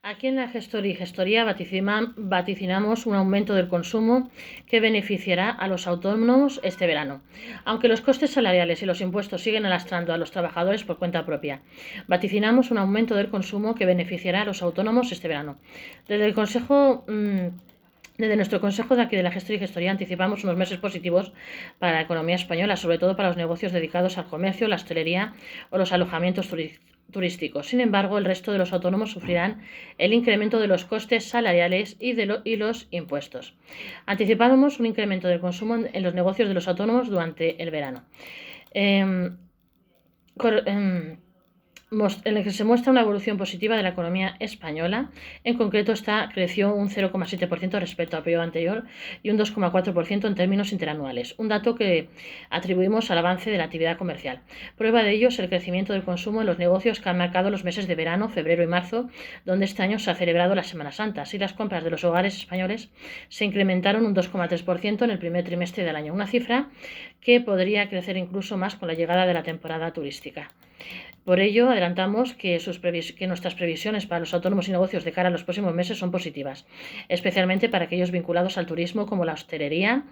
Aquí en la gestoría vaticinamos un aumento del consumo que beneficiará a los autónomos este verano. Aunque los costes salariales y los impuestos siguen alastrando a los trabajadores por cuenta propia, vaticinamos un aumento del consumo que beneficiará a los autónomos este verano. Desde nuestro consejo de aquí de la gestoría anticipamos unos meses positivos para la economía española, sobre todo para los negocios dedicados al comercio, la hostelería o los alojamientos turísticos. Sin embargo, el resto de los autónomos sufrirán el incremento de los costes salariales y los impuestos. Anticipamos un incremento del consumo en los negocios de los autónomos durante el verano. En el que se muestra una evolución positiva de la economía española. En concreto, esta creció un 0,7% respecto al periodo anterior y un 2,4% en términos interanuales, un dato que atribuimos al avance de la actividad comercial. Prueba de ello es el crecimiento del consumo en los negocios que han marcado los meses de verano, febrero y marzo, donde este año se ha celebrado la Semana Santa. Así, las compras de los hogares españoles se incrementaron un 2,3% en el primer trimestre del año, una cifra que podría crecer incluso más con la llegada de la temporada turística. Por ello, adelantamos que nuestras previsiones para los autónomos y negocios de cara a los próximos meses son positivas, especialmente para aquellos vinculados al turismo como la hostelería,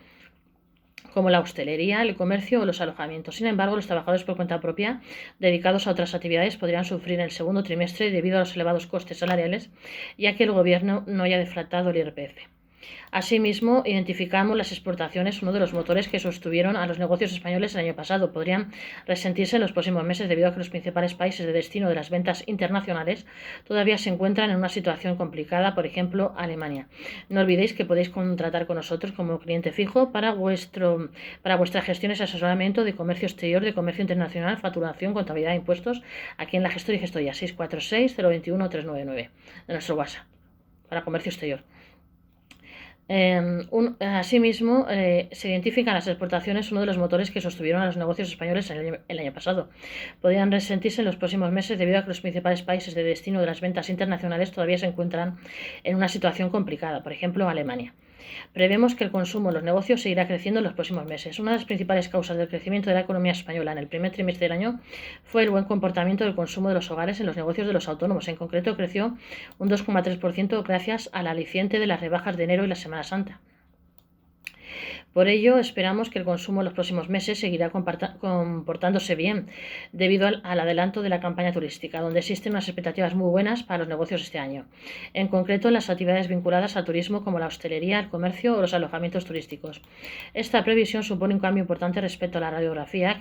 el comercio o los alojamientos. Sin embargo, los trabajadores por cuenta propia dedicados a otras actividades podrían sufrir en el segundo trimestre debido a los elevados costes salariales, ya que el Gobierno no haya deflactado el IRPF. Asimismo, identificamos las exportaciones, uno de los motores que sostuvieron a los negocios españoles el año pasado. Podrían resentirse en los próximos meses debido a que los principales países de destino de las ventas internacionales todavía se encuentran en una situación complicada, por ejemplo, Alemania. No olvidéis que podéis contratar con nosotros como cliente fijo para vuestras gestiones de asesoramiento de comercio exterior, de comercio internacional, facturación, contabilidad e impuestos, aquí en la Gestoría 646-021-399 de nuestro WhatsApp para comercio exterior. Asimismo, se identifican las exportaciones, uno de los motores que sostuvieron a los negocios españoles el año pasado. Podrían resentirse en los próximos meses debido a que los principales países de destino de las ventas internacionales todavía se encuentran en una situación complicada, por ejemplo, Alemania. Prevemos que el consumo en los negocios seguirá creciendo en los próximos meses. Una de las principales causas del crecimiento de la economía española en el primer trimestre del año fue el buen comportamiento del consumo de los hogares en los negocios de los autónomos. En concreto, creció un 2,3% gracias al aliciente de las rebajas de enero y la Semana Santa. Por ello, esperamos que el consumo en los próximos meses seguirá comportándose bien, debido al adelanto de la campaña turística, donde existen unas expectativas muy buenas para los negocios este año. En concreto, en las actividades vinculadas al turismo como la hostelería, el comercio o los alojamientos turísticos. Esta previsión supone un cambio importante respecto a la radiografía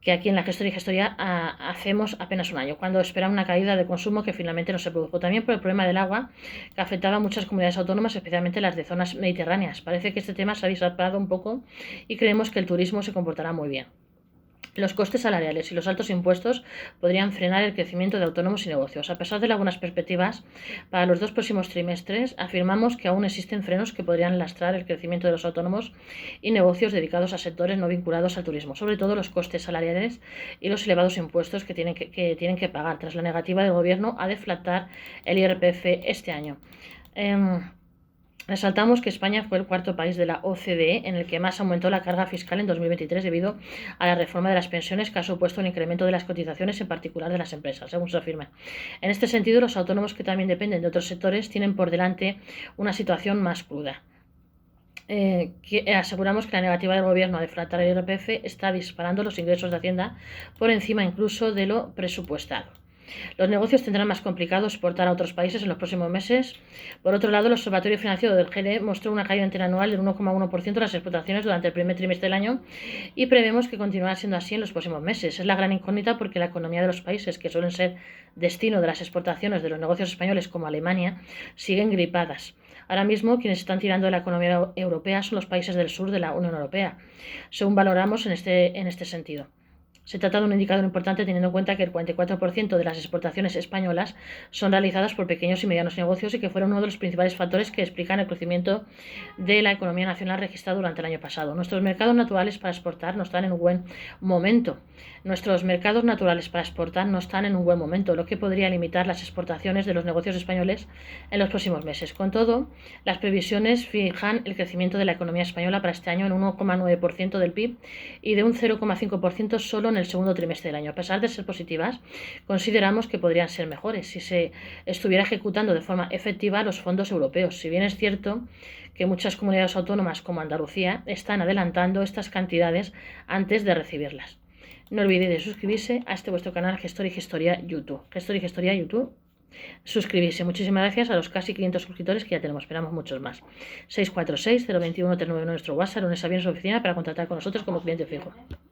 que aquí en la gestoría hacemos apenas un año, cuando esperaba una caída de consumo que finalmente no se produjo. También por el problema del agua, que afectaba a muchas comunidades autónomas, especialmente las de zonas mediterráneas. Parece que este tema se ha disipado un poco y creemos que el turismo se comportará muy bien. Los costes salariales y los altos impuestos podrían frenar el crecimiento de autónomos y negocios. A pesar de las buenas perspectivas para los dos próximos trimestres, afirmamos que aún existen frenos que podrían lastrar el crecimiento de los autónomos y negocios dedicados a sectores no vinculados al turismo, sobre todo los costes salariales y los elevados impuestos que tienen que pagar tras la negativa del Gobierno a deflactar el IRPF este año. Resaltamos que España fue el cuarto país de la OCDE en el que más aumentó la carga fiscal en 2023 debido a la reforma de las pensiones, que ha supuesto un incremento de las cotizaciones, en particular de las empresas, según se afirma. En este sentido, los autónomos que también dependen de otros sectores tienen por delante una situación más cruda. Aseguramos que la negativa del Gobierno a deflactar el IRPF está disparando los ingresos de Hacienda por encima incluso de lo presupuestado. Los negocios tendrán más complicado exportar a otros países en los próximos meses. Por otro lado, el Observatorio Financiero del GNE mostró una caída interanual del 1,1% de las exportaciones durante el primer trimestre del año y prevemos que continuará siendo así en los próximos meses. Es la gran incógnita porque la economía de los países que suelen ser destino de las exportaciones de los negocios españoles, como Alemania, siguen gripadas. Ahora mismo, quienes están tirando de la economía europea son los países del sur de la Unión Europea, según valoramos en este sentido. Se trata de un indicador importante teniendo en cuenta que el 44% de las exportaciones españolas son realizadas por pequeños y medianos negocios y que fueron uno de los principales factores que explican el crecimiento de la economía nacional registrado durante el año pasado. Nuestros mercados naturales para exportar no están en un buen momento. Lo que podría limitar las exportaciones de los negocios españoles en los próximos meses. Con todo, las previsiones fijan el crecimiento de la economía española para este año en un 1,9% del PIB y de un 0,5% solo en el segundo trimestre del año. A pesar de ser positivas, consideramos que podrían ser mejores si se estuviera ejecutando de forma efectiva los fondos europeos. Si bien es cierto que muchas comunidades autónomas como Andalucía están adelantando estas cantidades antes de recibirlas. No olvidéis de suscribirse a este vuestro canal Gestor y Gestoría YouTube. Gestor y Gestoría YouTube. Suscribirse. Muchísimas gracias a los casi 500 suscriptores que ya tenemos. Esperamos muchos más. 646-021-399 nuestro WhatsApp, lunes a viernes oficina para contratar con nosotros como cliente fijo.